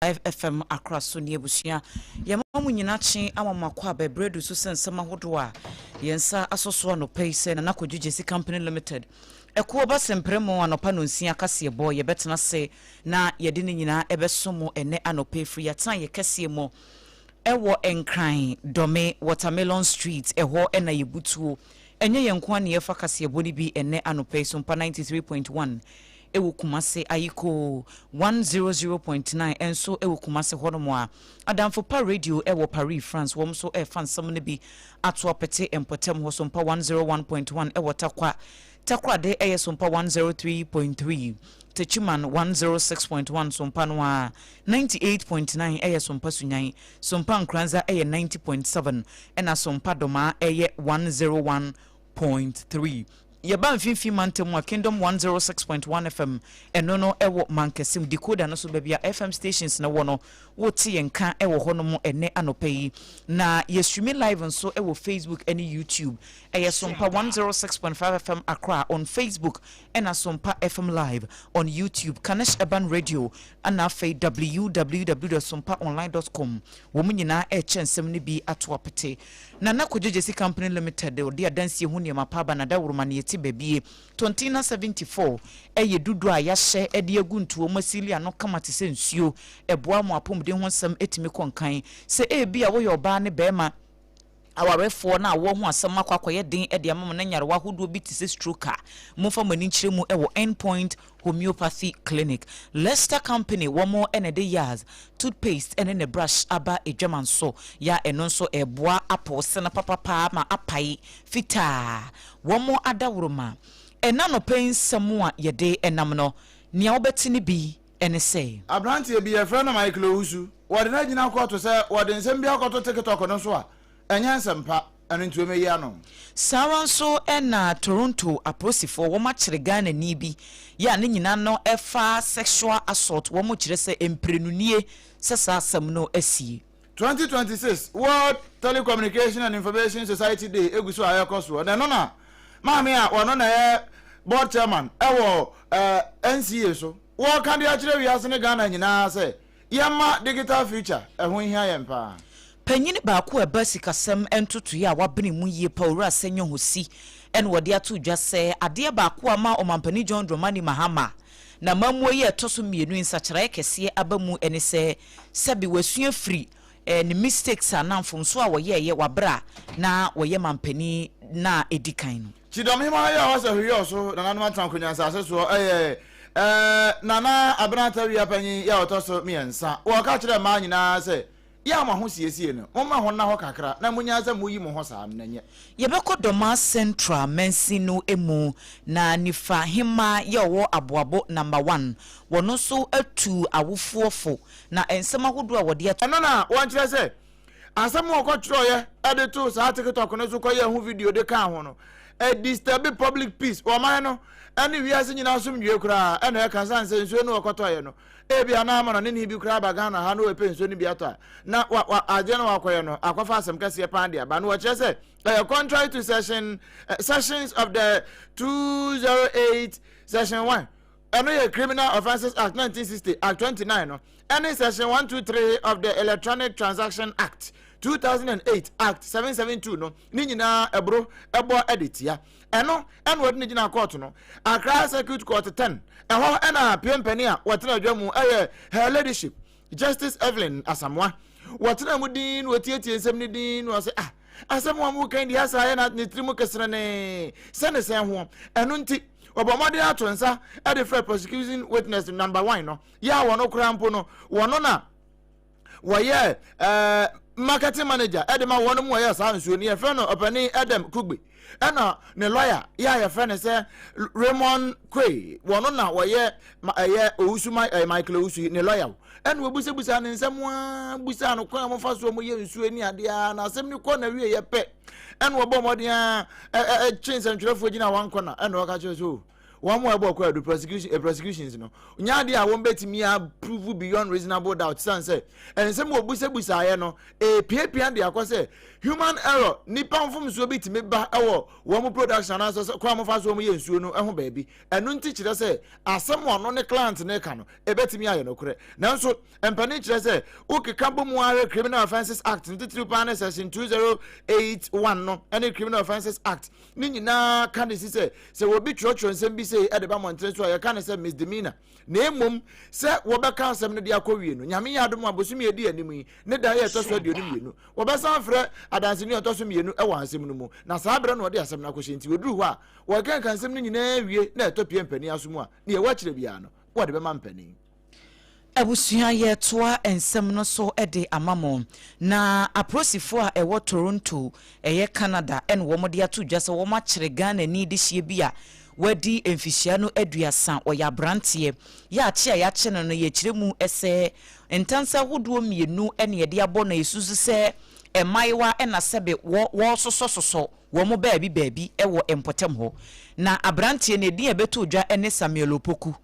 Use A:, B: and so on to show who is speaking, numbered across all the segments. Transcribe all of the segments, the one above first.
A: 106.5 FM across Sonia Busia. Yamamu Yinachi, Amamakwa, Bredu Susan Samahodwa, Yensa Asoswano Pace and Anako GJC Company Limited. A Kuaba Sempremo and Opanusia Cassia boy, ye better not say, na Yadinina Ebesomo and ne anope free at time ye Cassiamo. Ewo enkran dome Watermelon Street eho ena yebutu enye yenkwani yefa Cassia boni bi ene anope Sompa 93.1 ewo Kumase ayiko 100.9 enso ewo Kumase honomo adamfo pa radio ewo Paris France wom so e fan samne bi ato apete empotem ho Sompa 101.1 ewo takwa de eye Sompa 103.3 Techuman 106.1 Sompa noa 98.9 eye Sompa Sunyai Sompa Nkranza eye 90.7 ena Sompa Doma eye 101.3 Yaba mfimfi mantemu Kingdom 106.1 FM enono ewo mankesim decoder no so bebia FM stations na wono woti yenka ewo hono ene anopai na yestream live nso ewo Facebook and YouTube Sompa 106.5 FM Accra on Facebook and Sompa FM live on YouTube Kanesh Urban Radio and www.sompaonline.com women nyina chensem ne bi atoapete na JJC Company Limited de odi adansie hu ne mapaba na dawurumane bebie 2074 eye dudu a yahye ede aguntu omasili ano kamate se nsuo eboa mo apomde ho nsam etimi konkan se ebi a wo yoba ne bema awarefo na wo ho asam akwakoye den ede amam na nyarewa hodo bi tise stroke mofa mani nkyire mu ewo endpoint homeopathy clinic Leicester Company womo enede years toothpaste ene brush aba edwaman so ya eno so eboa apose na papa ma apai fita womo adawroma enano pen samua yede enam no nia obetini bi ene say
B: abrantie bi e friend Michael Owusu wode na gina kwato se wode nsem bi akoto TikTok no so a enya sempa anu ntuome yi ano
A: sawan so ena Toronto aposifo wo ma kire Ghana ni bi ya ne nyina no efa sexual assault wo mo kire se emprenunie sesa asam no asi
B: 2026 World Telecommunication and Information Society Day eguso ayekoso na no na maame a wono na board chairman ewo NCA so wo kan dia kire wiase ne Ghana nyina se yama digital future ehun hia yempa
A: Panyini baako ebasikasem entutu ya wabene mu yie Paura senyo hosi en wode ato dwa se ade baako ama omampani John Dramani Mahama na mamuo ye toso mienu nsakire kese abamu ene se sebi wasua free ni mistakes anamfom so a woye wabra na woye mampani na edikan no
B: chidomhima ya wasa hwiyo so na nanu atankonya asase so nana abranta wi apanyi ya otoso miensa wo ka kire ma nyina se ya ma ho siesie no moma ho na ho kakra na munya za muyi mo ho saa nanye
A: yebeko Doma Central Mensino emu na nifa hima ya wo aboabo number 1 wono so atu awofuofo na ensema hodo a wode ato
B: no na won kire se asem wo kotro ye ade to sa TikTok no so koye hu video de ka ho no disturb public peace o man no ani wiase nyina so mdwe kura ena ka sanse nsuo no okotoye no ebia na ama no ne bi kura ba Ghana ha no epe nsuo ni bi ato na aje no akoye no akwafa asem kase pande aba no wache se contrary to sessions of the 208 section 1 eno Criminal Offences Act 1960 Act 29 no any section 123 of the Electronic Transaction Act 2008 Act 772 no ni nyina ebo editia eno wodi ni gina court no Accra Circuit Court 10 eho ena piempani a wotena adwamu her ladyship Justice Evelyn Asamoah wotena mu din wotietie nsem ni din wo se Asamoah mu kan di asa na nitrimu kesere ne senese ho eno nti obomode atonsa e the first prosecuting witness number 1 no ya wono krampo no wono na woye marketing manager edema wono mu woye sa nsuo ni e fe no opani Adam Kugbe ena ne lawyer ya ye fe ne se Raymond Kwei wono na woye Owusu Michael Owusu ne lawyer ena obusebusa ne nsem busa no kwa mo fa so mo ye nsuo ni ade a na asem ni ko na wie ye pe ena obomode a chinsen twelefo gina wan kona ena o ka che so one more about the prosecutions no nya de a won betimi a prove beyond reasonable doubt san say and some busa ya no pia de akose human error nipa mfom so betimi ba ewo wo production aso kwa mo fa so mo ye nsuo no eho baabi enu nti kire say asem ono ne client ne ka no betimi aye no kure nanso empani kire say ukeka bomu are Criminal Offences Act ntitiri pa na section 2081 no any Criminal Offences Act ni nyina ka ne say we bi twotwo nsem bi say e de ba montre so ya ka ne say misdemeanor na emom say wo be ka nsem ne de akowie no nyame ya adom abosumi edi anim yi ne da ye to so de onim yenu wo be san frɛ adanse ni to so mienu e wa nsem no mu na saa bre no de asem na kohye nti oduru ho a wo kan kan nsem no nyina wie na to pie mpani asomu a ne ye wa kire bia no wo de be ma mpani
A: abusua ye toa ensem no so ede amamo na aprosifo a ewo Toronto eye Canada en wo mode ato dwase wo ma kire Ghana ni de hye bia wadi emfihia no aduasa oya brantie ya chia ya che no ye kire mu ese entansa hodo mienu ene ye de abo na yesusu se emaiwa ena sebe wo soso wo mo baabi ewo empotem ho na abrantie ne de ebeto dwa ene Samuel Opoku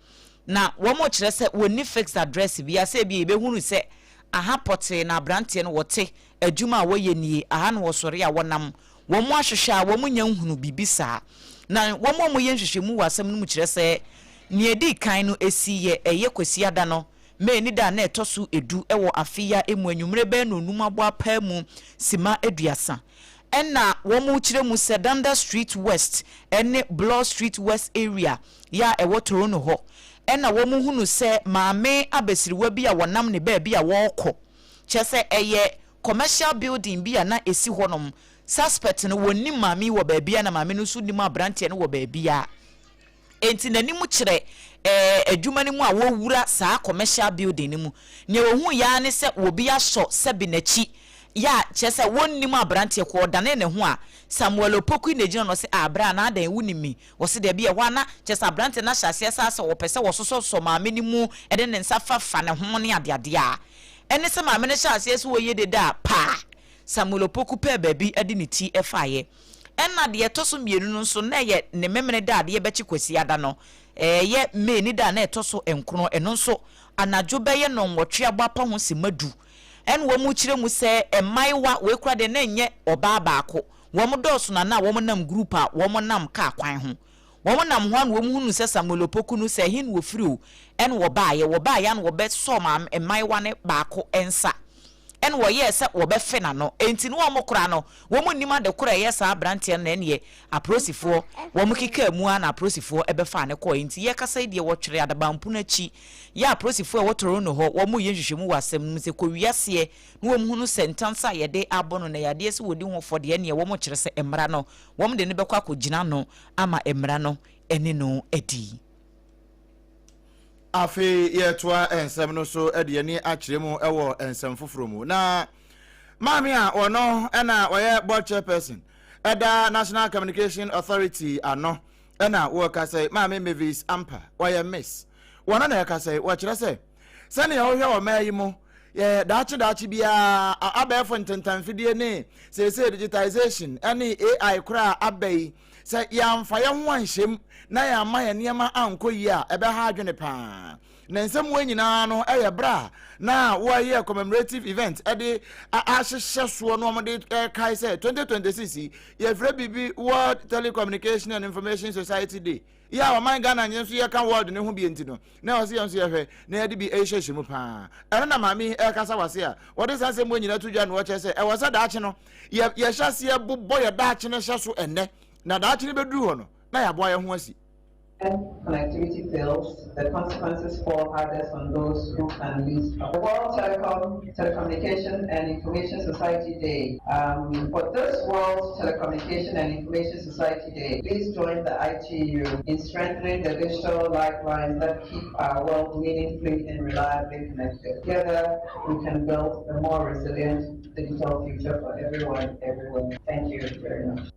A: na womo kire se woni fixed address bia se bia ebehunu se aha pote na brantie no wote adwuma a woye nie aha no wosore a wonam womo ahwehwe a womo nya nhunu bibisa na womo mo ye nhwehwemu wasam no mu kire se ne edi kan no esiye eye kwasi ada no me ni da na etoso edu ewo afia emu anwumre be no num abo apa mu sima aduasa enna womo kire mu se Danda Street West ene Bloor Street West area ya ewo Toronto ho ena wo mu hunu se maame abesiriwa bi a wonam ne ba bi a wokọ chese eye commercial building bi a na esi honom suspect no woni maame wo ba bi a na maame no su nim abrante no wo ba bi a enti nanim kire adwuma ni mu a wo wura saa commercial building ni mu ne wo hu ya ne se wo bi aso se bi nachi ya chese wonni mu abrante ko dane ne ho a Samuel Opoku ne gino no se abra na adan wunimi wo se de bia wana chese abrante na hyase asa wo pese wo so maame ni mu e de ne nsa fa ne ho ne adeade a ene se maame ne hyase so wo ye de da pa Samuel Opoku pe baabi ade ne ti efaye enna de etoso mienu no so na ye ne memene da de be chikwasi ada no ye me ni da na etoso enkrono eno nso anajo be ye no nwotwe abapa ho se madu en wo mu kire mu se emaiwa we kura de na nye oba baako wo mu doso na wo mu nam group a wo mu nam ka kwan ho wo mu nam ho an wo mu hunu se Samuel Opoku no se hin wo firi en wo baaye an wo be so ma emaiwa ne baako ensa en wo ye se wo be fe na no enti no wo mu kura no wo mu nima de kura ye sa brante na ne aprosifo wo mu kika mu na aprosifo ebe fa ne ko enti ye kasa de wo twere adabampu na chi ya aprosifo wo toro no ho wo mu ye hwehwemu wasem mu se ko wiase no wo mu hunu sentence ye de abono na yade se wodi ho fode ne wo mu kire se emra no wo mu de ne bekwa ko gina no ama emra no ene no edi
B: afi yetoa ensem no so ede ani akire mu ewo ensem foforo mu na mami a ono na oye board chairperson eda National Communication Authority ano na wo ka say mami Mavis Ampa oye miss wona na ka say wo kire say sane ya wo hwe o mayi mu ye daachi bia abefo ntentanfidie ne say digitization any AI kura abai say yamfa ye ho anhyem na ya ma ya niema anko yi a ebe ha adwene pa na nsem wo nyina no eye bra na wo ye commemorative event ede ahyehyɛ so no omde kai say 2026 ye frɛ bibi World Telecommunication and Information Society Day ya wa man Ghana nyen so ye kan world ne ho bi enti no na wo se ye so ye hwɛ na ye de bi ehyehyɛ mu pa ɛno na maami kasa wase a wo de sanse mo nyina tudwa no wo kyɛ sɛ e wo sa daache no ye hyase ye bobɔ ye daache no hyɛ so enne na daache ne beduru ho no na ya boa ye ho asi.
C: Connectivity fails, the consequences fall hardest on those who can least. The World Telecommunication and Information Society Day. For this World Telecommunication and Information Society Day, please join the ITU in strengthening the digital lifelines that keep our world meaningfully and reliably connected. Together, we can build a more resilient digital future for everyone, everywhere. Thank you very much.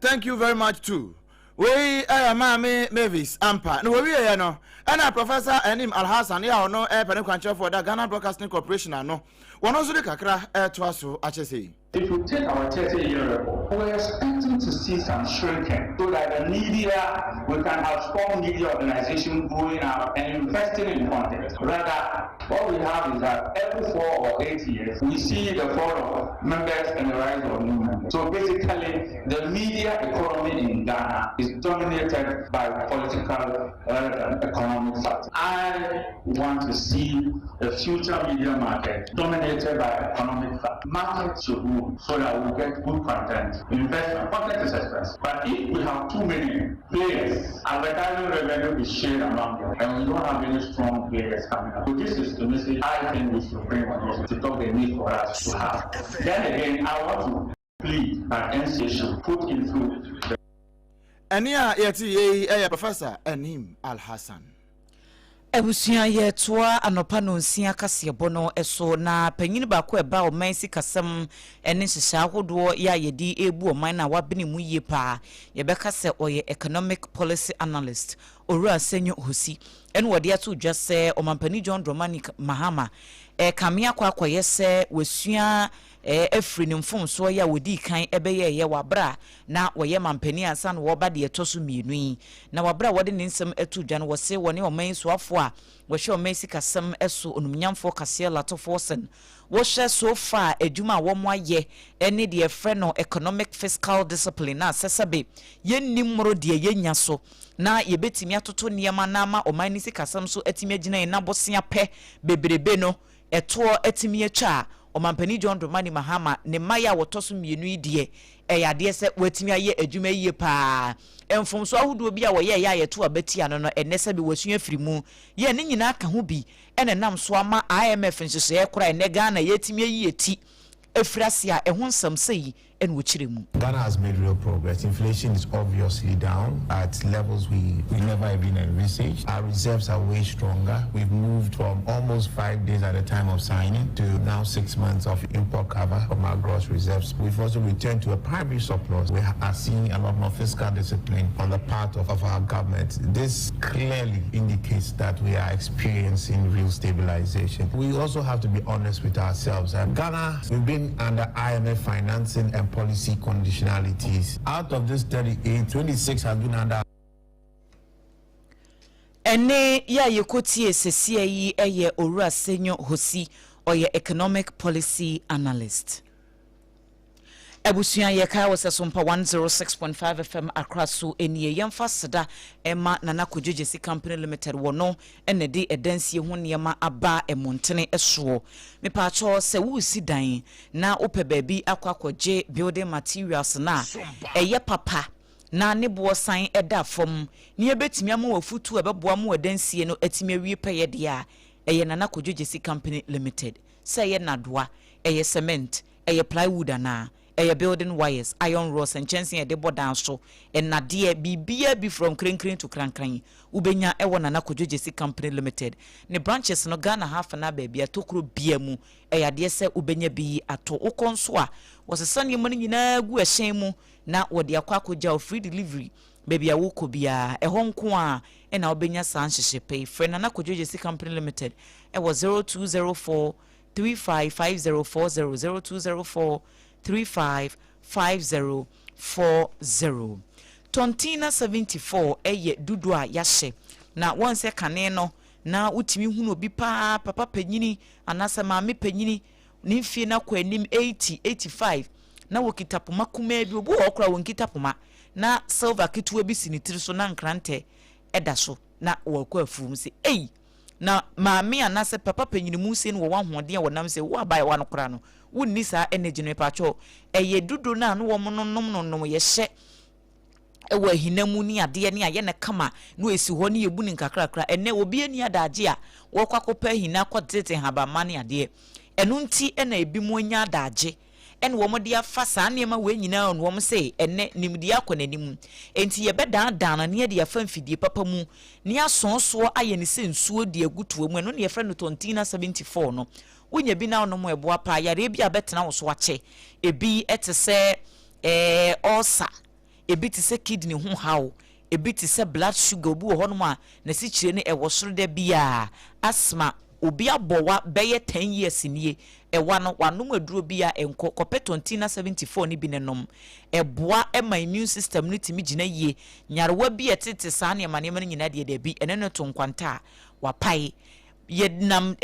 B: Thank you very much too. We mami Mavis Ampa no we no ana Professor Enim Alhassan ya no pen kwanche for the Ghana Broadcasting Corporation ano wono so de kakra to aso ache sei.
D: If you take our 30-year report we're expecting to see some shrinking so that the media, we can have strong media organization growing up and investing in content. Rather, what we have is that every 4 or 8 years, we see the fall of members and the rise of new members. So basically, the media economy in Ghana is dominated by political economic factors. I want to see the future media market dominated by economic factors. Market should move so that we get good content. Investment content is expensive. But if we have too many players, advertising revenue is shared among them, and we don't have any strong players coming up. So this is the message I think we should bring on this to talk the need for us to have. Then again, I want to plead that NCA should put into the
B: Ania yeti Professor Enim Al Hassan.
A: Ebusia ye toa anopa no nsia kase bono eso na panyini ba ko eba o mansi kasam ene hihya hodo ya yedi ebu o man na wabene mu yie pa ye beka se oye economic policy analyst Owura Asenyo Hosi ene wode ato dwa se o mampani John Dramani Mahama kamia kwa yese wesua efri ne mfomso ya wodi kan ebeye ye wabra na woye mampani ansan wo ba de etoso mienu na wabra wode ne nsem atu dwa no wose woni o man soafo a wo hwe o man sikasem eso onumnyamfo kase latofo sen wo hwe so far adwuma wo mo aye ene de efre no economic fiscal discipline na sesebe yenimro de yenya so na yebetimi atoto niema na ma o man ni sikasem so atimi agina na bosia pe bebrebe no eto atimi atwa Omampani John Dramani Mahama ne maya wotoso mienu idie eyade se watimi aye adwuma yie pa emfomso ahudo bi a woye ya yeto abati ano no enese bi wasua firimu ye ne nyina aka ho bi ene nam so ama IMF nhyehyɛ ekora ene Ghana yetimi ayi eti efrase a ehun samsei and
E: Ghana has made real progress. Inflation is obviously down at levels we never even envisaged. Our reserves are way stronger. We've moved from almost 5 days at the time of signing to now 6 months of import cover from our gross reserves. We've also returned to a primary surplus. We are seeing a lot more fiscal discipline on the part of our government. This clearly indicates that we are experiencing real stabilization. We also have to be honest with ourselves. Ghana, we've been under IMF financing and policy conditionalities. Out of this 38, 26 have been under.
A: Ene ya yekoti esesia yi eye Owura Asenyo Hosi oye economic policy analyst. Ebusuan yeka wose Sompa 106.5FM akraso eniye yemfa seda ema nana kujejesi company limited wono ene de edansie ho niema aba emontene eso mepa cho se wusi dan na ope baabi akwakoje building materials na eye papa na ne bo san eda fom ne ebetimi am wafutu ebebo am wadansie no atimi awie peye de a eye nana kujejesi company limited se ye nadoa eye cement eye plywood ana building wires, iron rods, and chancing a debo down so, and Nadia be from Crankrin to Crankran. Ubenya ewa na kujejesi company limited. Ne branches no Ghana half an baby a tokro biemu, a dear ubenya be ato okonswa. Was a sunny money na gu a shame na what the KWAKU jail free delivery. Baby a woko bia a home kwa and our benya sanshi pay friend and kujejesi company limited. It was 0204 355040 0204 355040. Tontina 74 eye dudua yashe na once kane no na utimi hunu obi pa papa panyini anasa maame panyini ni mfie na kwa anim 80 85 na wokitapoma kuma bi obu okra wonkitapoma na silver kitu bi sinitiri so na nkrante eda so na wokwa afum se na maame anasa papa panyini musie no wo wanhode wonam se wo abai wa no kra no wonni saa energy no pacho eye dudu na no wo nom ye hye ewa hinamu ni ade ne aye ne kama no esi ho ne yebu ni nkakrakra ene obi ani adaje a wo kwakopa hina kwotete haba mane ade enu nti ena ebi mu anya adaje ene wo mode afa saa ne ma we nyina no wo se ene nimdi akonanim enti ye beda dan ne ye afa mfidie papa mu ne asonso aye ne sensuo de agutuo mu eno ne ye frɛ no Tontina 74 no wonya bi na ono mo eboa pa yare bi abetena wo so ache ebi etese ulcer ebi tese kidney ho hawo ebi tese blood sugar obu ho no a na si kire ne ewo soro da bia asthma obi abowa beye 10 years nie ewa no wanom aduro bia enko kopetonti na 74 ni bi nenom eboa ema immune system no timi gina yie nyarewa bi etete saa ne ma nyina de bi ene no to nkwanta wapai yednam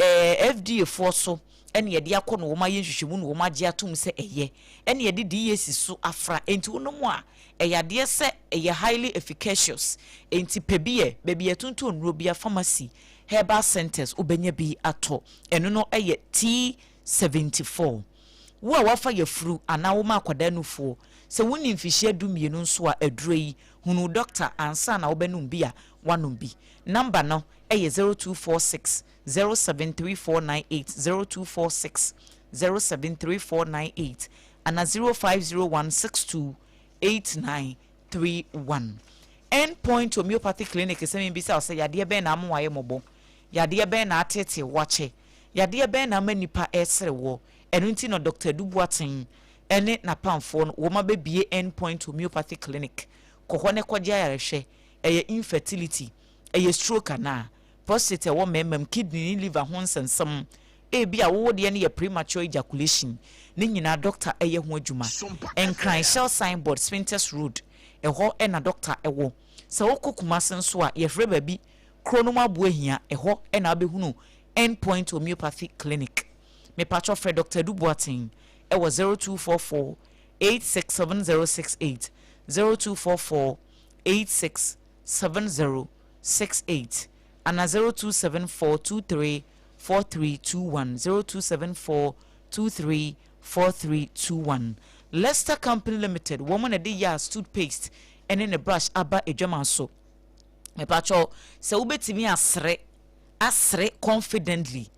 A: FDA forso ene yede akono wo ma yenhwehwemu no wo ma gye atom se eye ene yede di yesi so afra enti wonom a eyade se eye highly efficacious enti pebie bebi etuntu onuro bia pharmacy herbal centers ubenya bi ato eno no eye T74 wo a wafa yafuru ana wo ma akwada nufuo se woni mfihye dumienu nso a aduro yi hunu doctor ansa na wobenum bi a wanom bi number no eye 0246 073498 0246 ana 0501628931 Endpoint Homeopathic Clinic is saying bisa say yade be na amwaye mobo yade be na atete wache yade be na manipa esre wo eno nti no Dr. Dubuaten ene na pamfo no wo ma be bie Endpoint Homeopathic Clinic ko ne kwagya yarehwe eye infertility eye stroke na prostate wo memem kidney liver ho nsensem bia wo de ne ye premature ejaculation ne nyina doctor eye ho adwuma enkran shell signboard Sphinx Road eho na doctor ewo se wo kokuma senso a ye frɛ babi kronoma boahia eho na abehunu Endpoint Homeopathic Clinic me patro frɛ Dr. Dubuaten ewo 0244 867068 0244 867068 and 0274234321 0274234321 Leicester Company Limited woman a day yas toothpaste and in a brush aba a German so me pacho se ubetimi asre confidently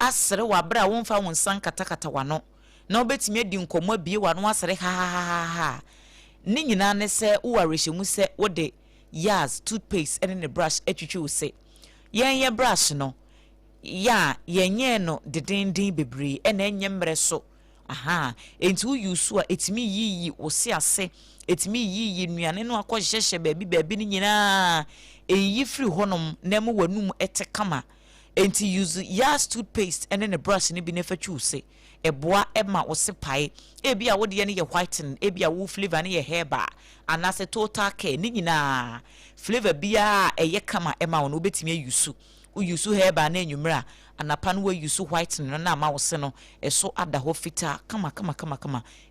A: asre wa bra wonfa won san katakata wano na obetimi adi nkomo bie wano asre ha ni nyina ne se wo arehemu se wo de yas toothpaste and in a brush etwitwi se yen brush no ya yenye no dedendin bebre ena enye mre so aha enti wo yusu a etimi yiyi wo se ase etimi yiyi nuane no akohyehye baabi ni nyina eyi free honom na mu wanum etekama enti use yas toothpaste ene ne brush ne bi ne fatwu se eboa ema wo se pai ebi a wo de ne ye whiten ebi a wo flavor ne ye herba anase total care ni nyina flavor bia eye kama ema wo no betimi ayusu uyusu herba na enwumra anapa no uyusu whiten no na ma wo se no eso ada ho fita kama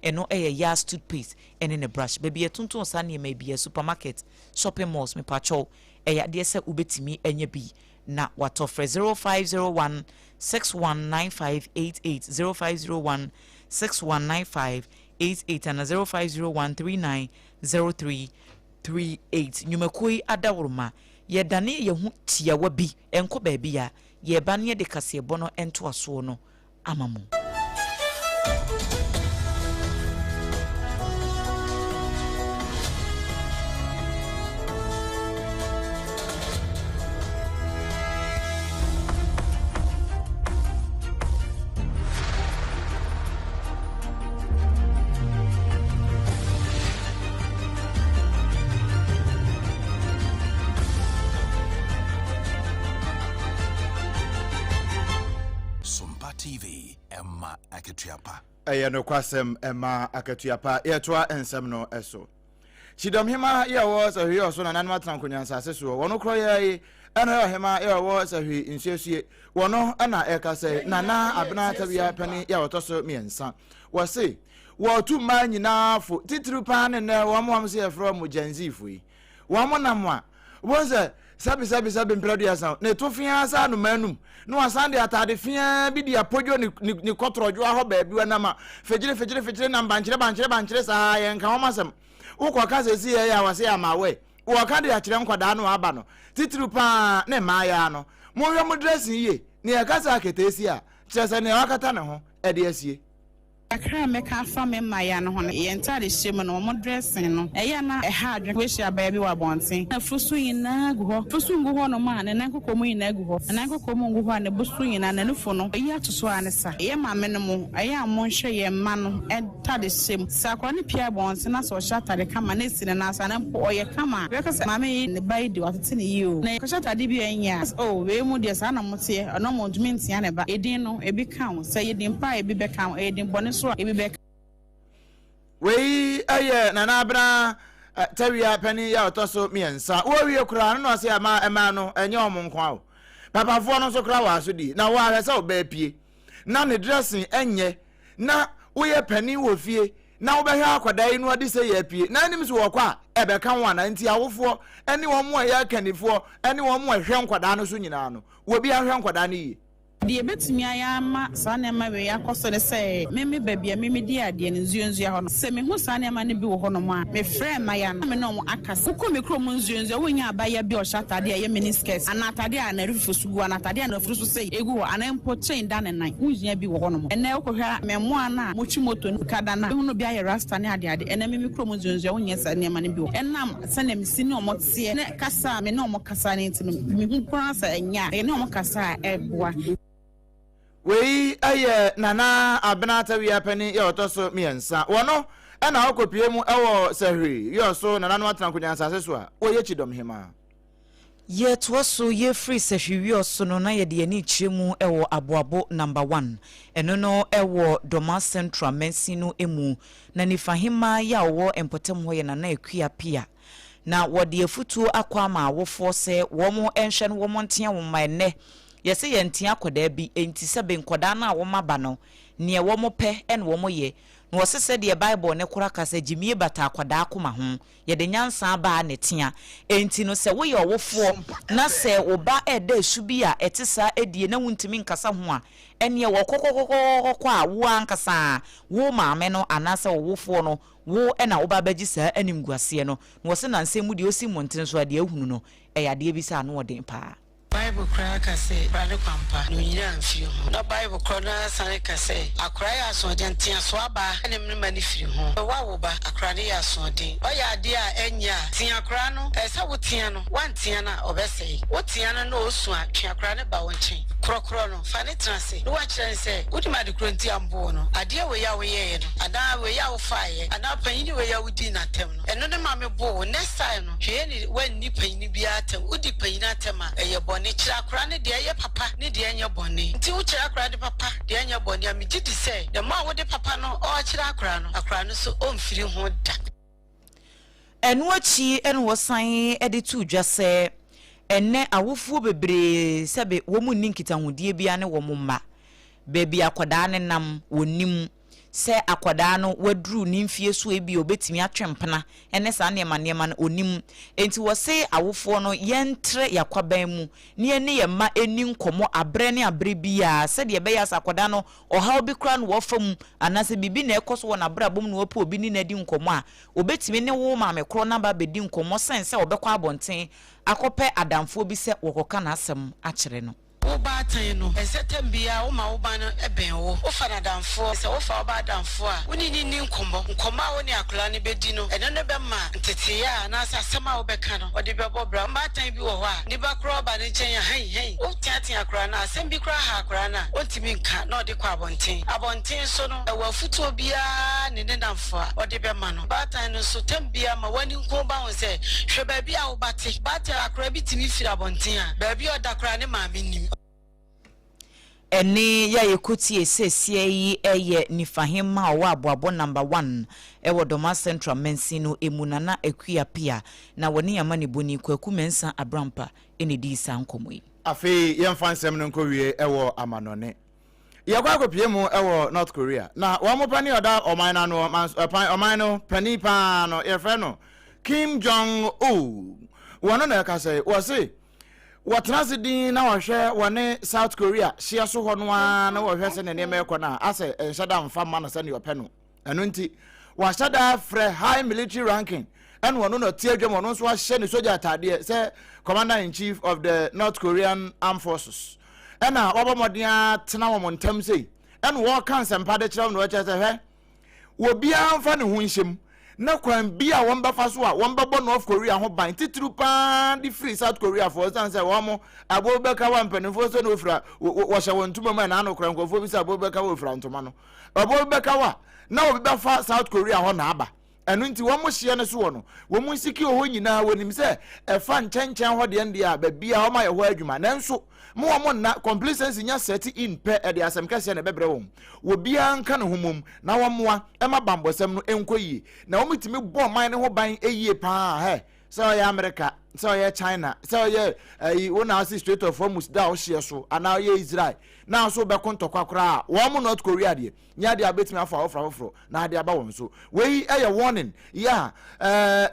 A: eno eye yas toothpaste ene ne brush baby etuntun sa ne ma bi supermarket shopping malls me pacho eye de se ubetimi enya bi na watofre 0501 619588 0501 619588 and 0501 390338 nyumakui adawuruma ye dane ye hu tia wabi enko baabi ya ye ba ne de kase bono ento aso no amamu
F: TV Emma Akatuapa.
B: No kwasem Emma Akatuapa. Toa ensem no eso. Chidom hima ya was a hio so na nanma trankonyansa seso. Wono kroye ena hima ya was a hwi insiesie. Wono ana eka se nana abna tabia pani ya wotoso miensa. Wose wo tu man nyina fo titru pan ne wo mo am se efro mo janzifu yi. Wo mo na mo a wo se sabi mpradia sa ne to fia sa no manum no asande atade fia bi dia podjo ni kotrojo aho ba bi na ma fejire na banchire sa yen ka homasem wo kwa ka se si ya wase amawe wo ka de akire nkwada no aba no titru pa ne ma ya no mo hwe mo dressing ye ne ya ka sa akete si a kire se ne wakata ne ho e de asie
G: akra meka fa me maya no ho ye ntade hyem no mo dressing no eya na ha adwe we hia ba bi wa bonten na frusu yina gu ho frusu ngu ho no ma ne nan kokomu yina gu ho nan kokomu ngu ho na busu yina na nufo no eya toso anesa ye ma me no mo eya mo nhwe ye ma no entade hyem sakwa ne pia bonten na so shatade kama na sine na asa na mpo oye kama we ka se ma me ne bai di watete ne yi o na ko shatade bi enya oh we mu de sa na mo tie no mo ntumi ntia ne ba edin no ebi kan se yedin pa ebi be kan edin bone so ebi be
B: we aye na na bra tawia pani ya otoso miensa wo wie kura no se ama no enye omonkwa o papa fo no so kura wa so di na wa hwese oba pie na ne dressing enye na wo ye pani wo fie na wo be hwa akwada inu ade se ye pie na anim so wo kwa ebe kan wa na nti awofo ene wo mo ya kanifo ene wo mo hwe nkwada no so nyina no wo bi ahwe nkwada no yi
G: die betumi ayama sane ma we yakoso ne se meme babia meme di ade ne nzuonzu ho no se me hu sane ma ne bi wo ho no ma me frɛ ma ya no me no mo akasa ko me krom nzuonzu wonya abaya bi o shatade ya miniskers anatade a na rifo sugu anatade a na furu so se egu ho anampo chain da ne nan unya bi wo ho no mo ene okohwa me mo ana mo chi moto kada na hu no bi aye rasta ne ade ene meme krom nzuonzu wonya sane ma ne bi wo enam sane me sini o mo tie ne kasa me no mo kasa ne ntino me hu kura sa enya ene o mo kasa eboa
B: we aye nana abena tawia pani ya otoso miensa wono ena okopie mu ewo sehri yo so nana no atran kunya asase so a oye chidom hema
A: ye toso ye free sehwi oso no na ye de ani chiremu ewo aboabo number 1 eno no ewo Doma Central Mensino emu na nifahima ya wo empotem ho ye nana ekua pia na wode afutuo akwa ma awofo se wo mo enhwe no wo mo ntia wo ma ene yese ye ntia koda bi enti sebe nkoda na wo maba no ne wo mo pe en wo mo ye no wo sese de Bible ne kora kasa jimie bata akoda akoma ho ye de nyansa ba ne tia enti no se wo ye owofo na se wo ba eda subi a etisa edie na wuntimi nkasa ho a ene wo kokokokoko a wo ankasa wo maame no anase owofo no wo ena wo ba baji sa animguase no wo se na nsemu de osi monten so ade ahunu no eyade bi sa no odin pa
H: Bible cry ka say brother kwampa no nyina mfiri ho na Bible cry na sane ka say akra ya so den tia so aba ne mma ni firi ho wa wo ba akra ne ya so den o ya de a enya tia akra no esa wo tia no wan tia na obesei wo tia no na osu a twa akra ne ba wo nchen krokro no fa ne transe no wa kire say wo di ma de kronti ambo no ade we ya wo ye no ada we ya wo fa ye ada panyi we ya wo di na tem no eno ne ma me bo next time no hwe ni wan ni panyi bi atem wo di panyi na tem a eye ni chira kra ne de ye papa ne de enya boni nti wo chira kra de papa de enya boni a megidi se de ma wo de papa no o chira kra no so o mfiri ho da
A: enu achi enu wosan ede tu dwase enne awofuo bebre sebe wo mu ninkita hodie bia ne wo mu ma bebi akoda ne nam wonim se akoda no wadru ni mfie so ebi obetimi atwempena ene sa ne manema no onim enti wo se awofo no yentre yakwaban mu ne ene ye ma eni nkomo abre ne abre bia se de be ya akoda no oha bi kra no wo fam anase bibi na ekoso wo na brabom no opo obi ni na di nkomo a obetimi ne wo ma me kro na ba be di nkomo sense obekwa abonten akope adamfo bi se wokoka na asem akere no
H: Oba no esetembia o ma oba no eben wo ofa na damfo se ofa oba damfo a woni ni nkombo woni akula ne bedi no eno ne be ma ntete ya na asema obeka no odi be bobra mbatan bi wo ho a ni ba kro oba ne chen ya hen o tiatia akura na asem bi kra ha akura na ontimi nka na odi kwa abonten so no e wa futu obia ne damfo a odi be ma no batan no so tembia ma wani nkomba won se hwe ba bia wo bate akura bi timi firi abonten a ba bia odakura ne ma menim
A: eni ya yekuti esesie yi eye nifahima owa aboabo number 1 ewo Doma Central Mensino emunana ekua pia na woni yamani boni KWAKU mensa abrampa eni di sa nkomoi
B: afi yemfa nsem no nkowie ewo amanone yakwa pie mu ewo North Korea na wo mo pani oda oman na no oman no pani pa no yefre no Kim Jong Un wono na ka say wo say Watrasi din na wahwe wane South Korea hia so ho no na wahwe se ne ne mekọ na ase enhyada mfa ma na se ne opɛ no eno nti wahada fre high military ranking and wono no tiedwem wono so ahye ne soja atade se commander in chief of the North Korean Armed Forces ena obomoden atena wo montam sei and war cancer and padacham no chase wo bia amfa ne ho nhyem na kwan bia won ba fa so a won ba bo North Korea ho ban titru pa di free South Korea for instance wo mo abobeka wa mpanifo so no ofra wo hye won tuma ma na no kran kofo bi sa abobeka wo ofra ntoma no abobeka wa na wo ba fa South Korea ho na aba enu nti wo mo hye ne so wo no wo mo siki ho nyina wonim se e fa nchenchen ho de ndia ba bia ho ma ye ho adwuma nanso mo na complacency nya set in pe e de asem kase na bebre wo bia nka ne homom na wo moa e ma bambosem no enkoyi na wo mitimi bo man ne ho ban eyie pa he so ya America so ya China so ya wo na see straight of Hormuz da wo hye so ana ya Israel na so be kontokwa kra wo mo North Korea de nya de abetimi afa ofro na de aba won so we eye warning ya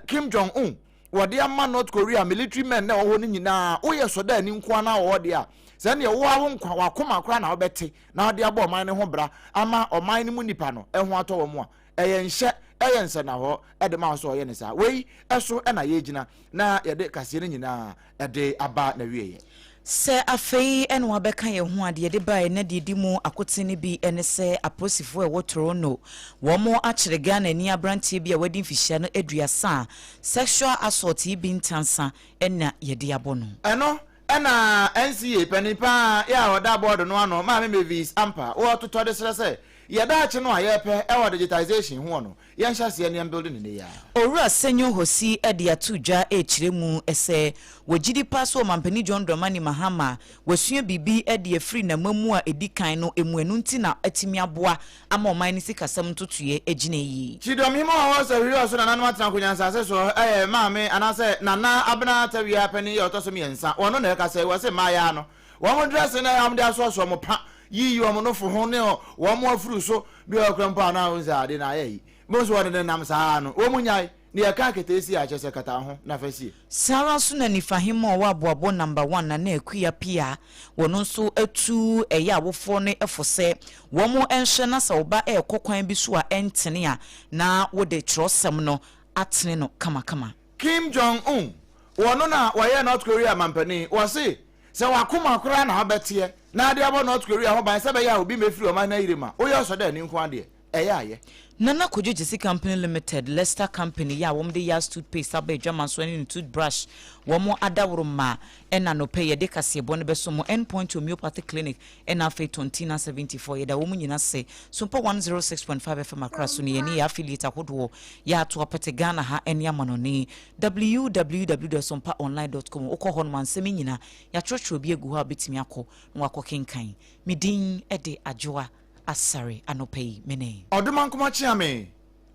B: Kim Jong Un wode ama North Korea military men na wo ni nyina wo ye so da ni nko na wo de a se ne wo awo nkwa wakoma kra na obete na wode aba oman ne ho bra ama oman ne mu nipa no eho ato wo mu a eye nhye eye nse na ho ede ma so ye ne sa wei eso na ye gina na ye de kase ne nyina ede aba na wieye
A: se afei eno abeka ye ho ade de bae na de mu akotene bi ene se aposifo e wotoro no wo mo akire Ghana ni abrantie bi a wadi mfihia no aduasa sexual assault bi ntansa ena ye de abono
B: eno ena NCA panipa ya oda board no ano ma me vis ampa wo toto de sese ye da ache no ayepe e wo digitization ho no ye nhase ne building ne ya
A: owura senyo hosi e de atudwa e kire mu ese wogidi paso mampani John Dramani Mahama wasua bibi e de free na mamu a edikan no emuanu nti na atimi aboa ama oman ni sikasam totoye egine yi
B: chidom himo wa so hiri so na nanu atena kunyansa se so maame anase nana abna tawia pani ye otoso mi ensa wono na ka se wo se maya no wo mo dress na am de aso mo pa yi wo mo no fo ho ne wo mo afuru so bi okrampa na wo za de na yi mo so de nam sa no wo munyai ne ya ka ketesi a chese kata ho na fasi
A: Sara so na nifahimo wa aboabo number 1 na ekuya pia wono so atu eya wofo ne efose wo mo enhwe na sa oba ekokwan bi so a entene a na wo de trosem no atene no kama
B: Kim Jong Un wono na waye North Korea mampani wo se wakoma kura na habete na ade abo North Korea ho ban se be ya obi mefiri o man na irema o ye so da ni nko ade aye
A: Nana Kujisi Company Limited, Leicester Company, ya womde ya toothpaste abe German sweating toothbrush, wamo adawroma, ena no pay de kase bone besomo endpoint homeopathy clinic, ena fe tontina 74, yeda womu nyina se, Sompa 106.5Fm across ni yeni affiliate ahodwo, ya to apete Ghana ha enya manoni, www.sompaonline.com, oko honman semi nyina, ya chocho obi egu ha bitimi ako, nwako kinkan, midin ede Adwoa Asare anopei mene
B: Oduman kuma chiame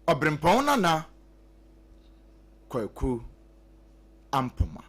B: OBREMPONG-NANA KWAKU AMPOMAH